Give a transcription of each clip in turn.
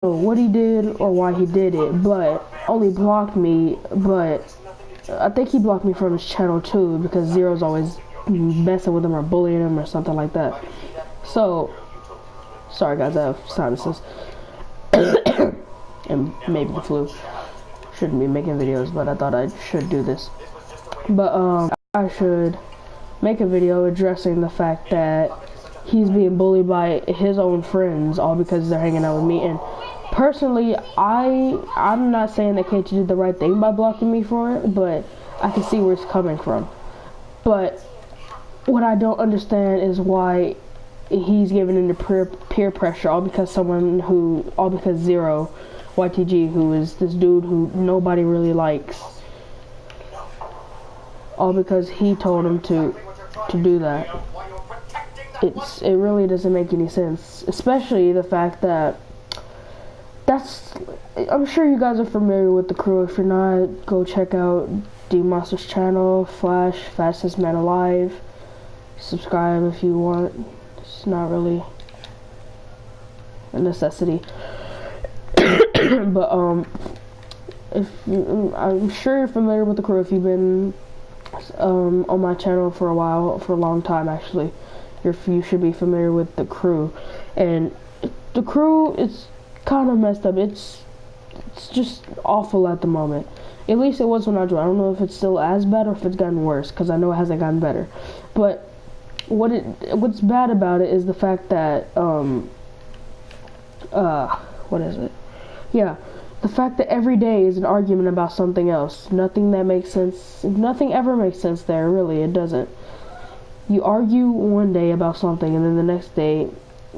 what he did or why he did it, but only blocked me. But I think he blocked me from his channel too because Zero's always messing with him or bullying him or something like that. So, sorry guys, I have sinuses and maybe the flu. Shouldn't be making videos, but I thought I should do this. But I should make a video addressing the fact that he's being bullied by his own friends all because they're hanging out with me. And personally, I'm not saying that KT did the right thing by blocking me for it, but I can see where it's coming from. But what I don't understand is why he's giving into peer pressure all because Zero YTG, who is this dude who nobody really likes, all because he told him to do that. It really doesn't make any sense, especially the fact that I'm sure you guys are familiar with the crew. If you're not, go check out D-Monster's channel, Flash, Fastest Man Alive. Subscribe if you want. It's not really a necessity. But I'm sure you're familiar with the crew if you've been on my channel for a long time actually. You should be familiar with the crew, and the crew is kind of messed up. It's just awful at the moment. At least it was when I joined. I don't know if it's still as bad or if it's gotten worse, because I know it hasn't gotten better. But what's bad about it is the fact that what is it? Yeah, the fact that every day is an argument about something else. Nothing that makes sense. Nothing ever makes sense there. Really, it doesn't. You argue one day about something, and then the next day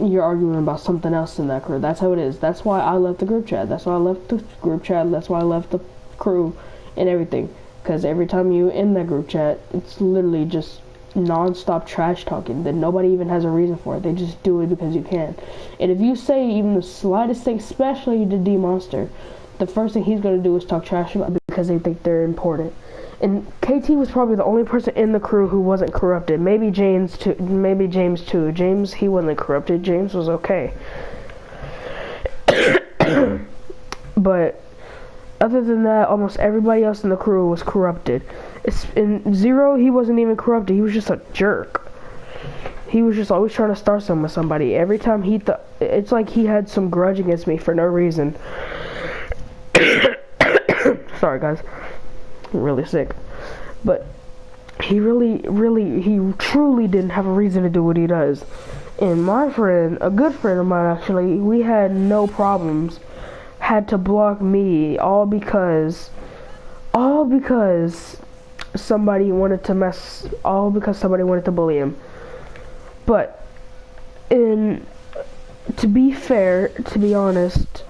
you're arguing about something else in that crew. That's how it is. That's why I left the group chat. That's why I left the group chat. That's why I left the crew and everything. Because every time you in that group chat, it's literally just non-stop trash talking that nobody even has a reason for it. They just do it because you can. And if you say even the slightest thing, especially to D-Monster, the first thing he's going to do is talk trash about it because they think they're important. And KT was probably the only person in the crew who wasn't corrupted. Maybe James too. James, he wasn't corrupted. James was okay. But other than that, almost everybody else in the crew was corrupted. In Zero, he wasn't even corrupted. He was just a jerk. He was just always trying to start something with somebody. Every time it's like he had some grudge against me for no reason. Sorry, guys. I'm really sick. But he truly didn't have a reason to do what he does. And my friend, a good friend of mine actually, we had no problems, had to block me all because somebody wanted to bully him. But to be fair, to be honest,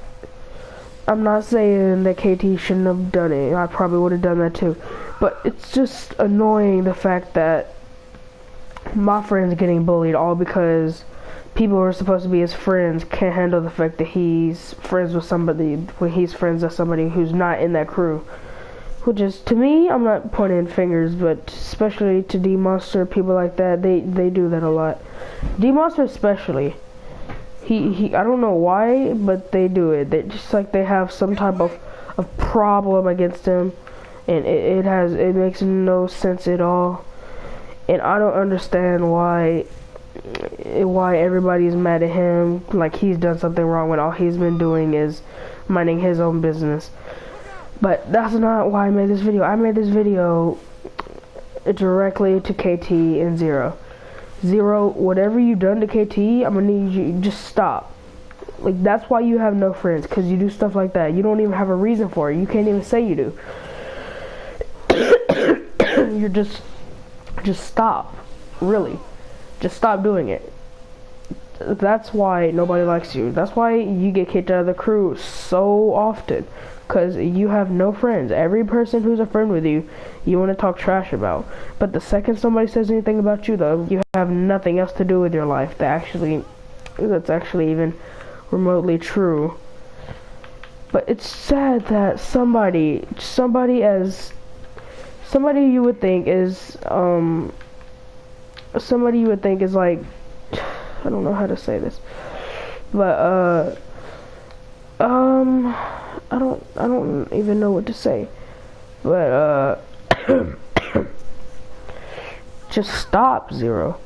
I'm not saying that KT shouldn't have done it. I probably would have done that too. But it's just annoying the fact that my friend's getting bullied all because people who are supposed to be his friends can't handle the fact that he's friends with somebody who's not in that crew. Which is, to me, I'm not pointing fingers, but especially to D-Monster, people like that, they do that a lot. D-Monster especially. I don't know why, but they do it. They just like they have some type of problem against him, and it makes no sense at all. And I don't understand why everybody's mad at him, like he's done something wrong when all he's been doing is minding his own business. But that's not why I made this video. I made this video directly to KT and Zero. Zero, whatever you done to KT, I'm gonna need you just stop. Like, that's why you have no friends, because you do stuff like that. You don't even have a reason for it. You can't even say you do. You're just stop. Really. Just stop doing it. That's why nobody likes you. That's why you get kicked out of the crew so often. Because you have no friends. Every person who's a friend with you, you want to talk trash about. But the second somebody says anything about you, though, you have nothing else to do with your life that's actually even remotely true. But it's sad that somebody you would think is like, I don't know how to say this, but I don't even know what to say. But just stop, Zero.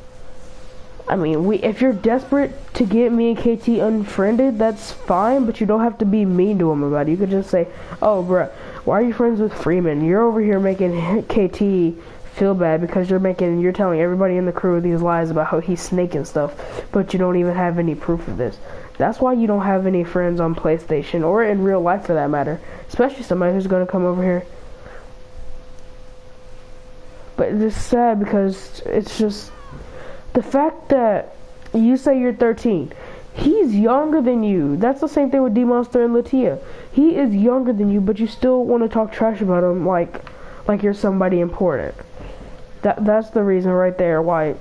I mean, if you're desperate to get me and KT unfriended, that's fine, but you don't have to be mean to him about it. You could just say, oh, bruh, why are you friends with Freeman? You're over here making KT feel bad because you're telling everybody in the crew these lies about how he's snaking stuff, but you don't even have any proof of this. That's why you don't have any friends on PlayStation, or in real life for that matter, especially somebody who's going to come over here. But it's sad because it's just the fact that you say you're 13. He's younger than you. That's the same thing with D-Monster and Latia. He is younger than you, but you still want to talk trash about him like you're somebody important. That's the reason right there why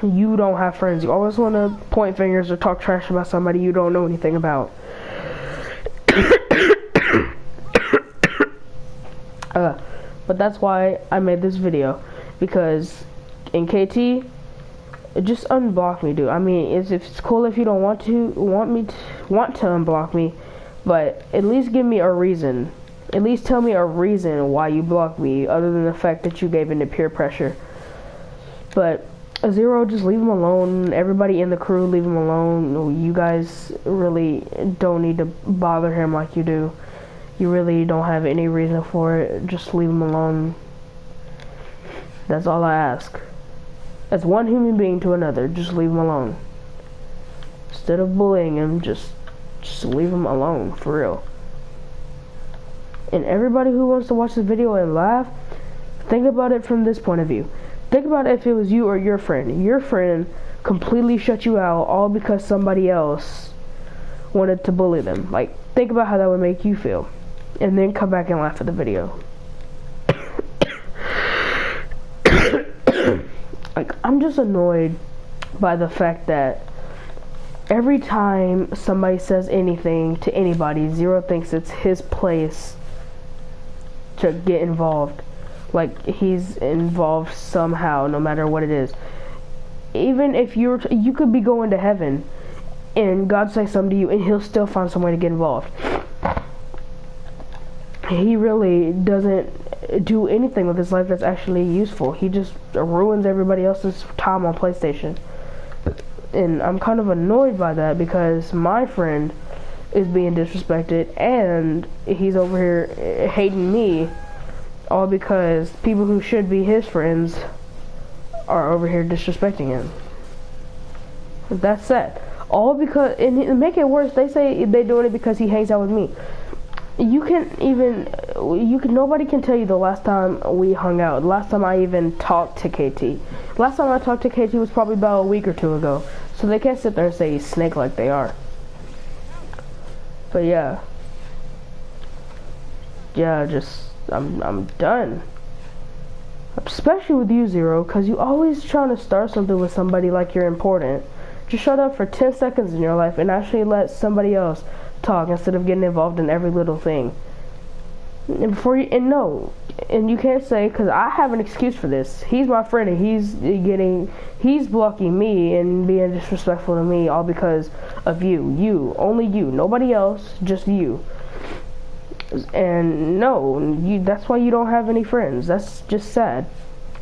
you don't have friends. You always want to point fingers or talk trash about somebody you don't know anything about. But that's why I made this video, because in KT, just unblock me, dude. I mean, it's cool if you don't want to unblock me, but at least give me a reason. At least tell me a reason why you blocked me, other than the fact that you gave in to peer pressure. But Zero, just leave him alone. Everybody in the crew, leave him alone. You guys really don't need to bother him like you do. You really don't have any reason for it. Just leave him alone. That's all I ask. As one human being to another, just leave him alone. Instead of bullying him, just leave him alone, for real. And everybody who wants to watch this video and laugh, think about it from this point of view. Think about if it was you or your friend. Your friend completely shut you out all because somebody else wanted to bully them. Like, think about how that would make you feel. And then come back and laugh at the video. Like, I'm just annoyed by the fact that every time somebody says anything to anybody, Zero thinks it's his place to get involved. Like, he's involved somehow, no matter what it is. Even if you could be going to heaven and God say something to you and he'll still find some way to get involved. He really doesn't do anything with his life that's actually useful. He just ruins everybody else's time on PlayStation. And I'm kind of annoyed by that because my friend is being disrespected and he's over here hating me, all because people who should be his friends are over here disrespecting him. That's sad. All because, and to make it worse, they say they're doing it because he hangs out with me. Nobody can tell you the last time we hung out, the last time I even talked to KT. Last time I talked to KT was probably about a week or two ago, so they can't sit there and say he's snake like they are. But yeah, I'm done. Especially with you, Zero, because you always trying to start something with somebody like you're important. Just shut up for 10 seconds in your life and actually let somebody else talk instead of getting involved in every little thing. And you can't say, because I have an excuse for this. He's my friend and he's blocking me and being disrespectful to me all because of you, only you, nobody else, just you. And no, that's why you don't have any friends. That's just sad.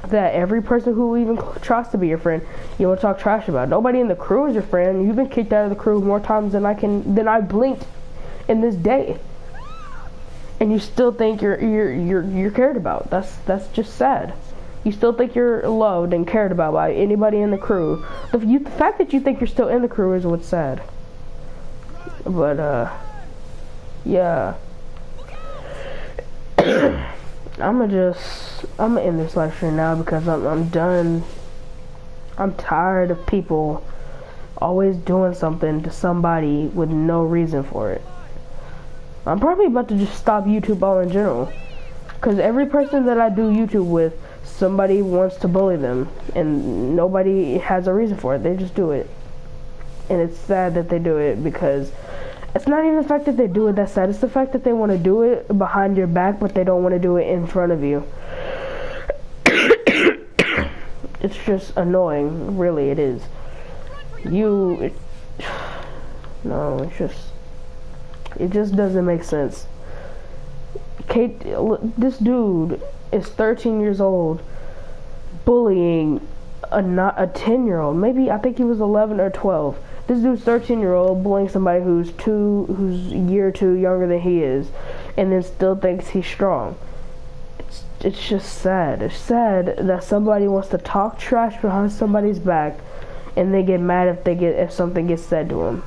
That every person who even tries to be your friend, you want to talk trash about. Nobody in the crew is your friend. You've been kicked out of the crew more times than I blinked in this day, and you still think you're cared about. That's just sad. You still think you're loved and cared about by anybody in the crew. The fact that you think you're still in the crew is what's sad. But yeah. I'm gonna end this live stream now because I'm done. I'm tired of people always doing something to somebody with no reason for it. I'm probably about to just stop YouTube all in general, because every person that I do YouTube with, somebody wants to bully them and nobody has a reason for it. They just do it, and it's sad that they do it, because it's not even the fact that they do it that's sad. It's the fact that they want to do it behind your back, but they don't want to do it in front of you. It's just annoying. Really, it is. No, it just doesn't make sense. Kate, this dude is 13 years old, bullying a 10-year-old. Maybe, I think he was 11 or 12. This dude's 13-year-old bullying somebody who's a year or two younger than he is, and then still thinks he's strong. It's just sad. It's sad that somebody wants to talk trash behind somebody's back, and they get mad if something gets said to them.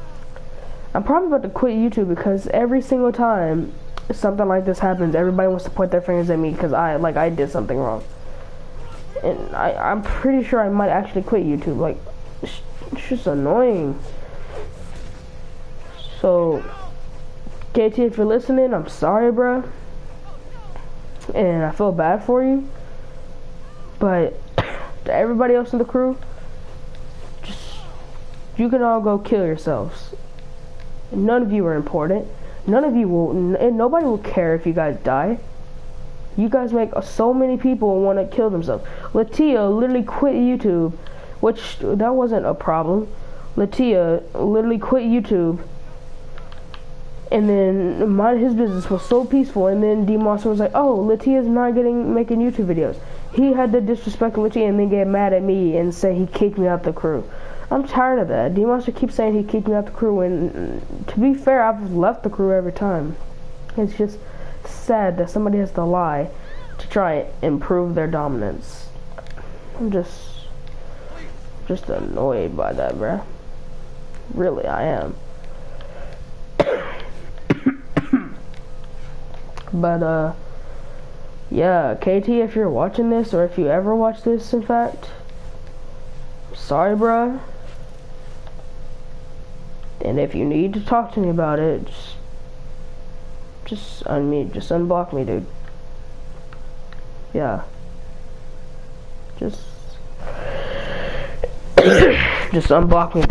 I'm probably about to quit YouTube because every single time something like this happens, everybody wants to point their fingers at me because I did something wrong. And I'm pretty sure I might actually quit YouTube. Like, it's just annoying. So, KT, if you're listening, I'm sorry, bro. And I feel bad for you. But to everybody else in the crew, you can all go kill yourselves. None of you are important. None of you nobody will care if you guys die. You guys make so many people want to kill themselves. Latia literally quit YouTube, which that wasn't a problem. Latia literally quit YouTube, and then his business was so peaceful. And then D-Monster was like, "Oh, Latia's not making YouTube videos." He had to disrespect Latia and then get mad at me and say he kicked me out the crew. I'm tired of that. D-Monster keeps saying he kicked me out the crew, and to be fair, I've left the crew every time. It's just sad that somebody has to lie to try and improve their dominance. I'm just annoyed by that, bruh. Really, I am. But, yeah, KT, if you're watching this, or if you ever watch this, in fact, sorry, bruh. And if you need to talk to me about it, just unblock me, dude. Yeah. Just unblock me.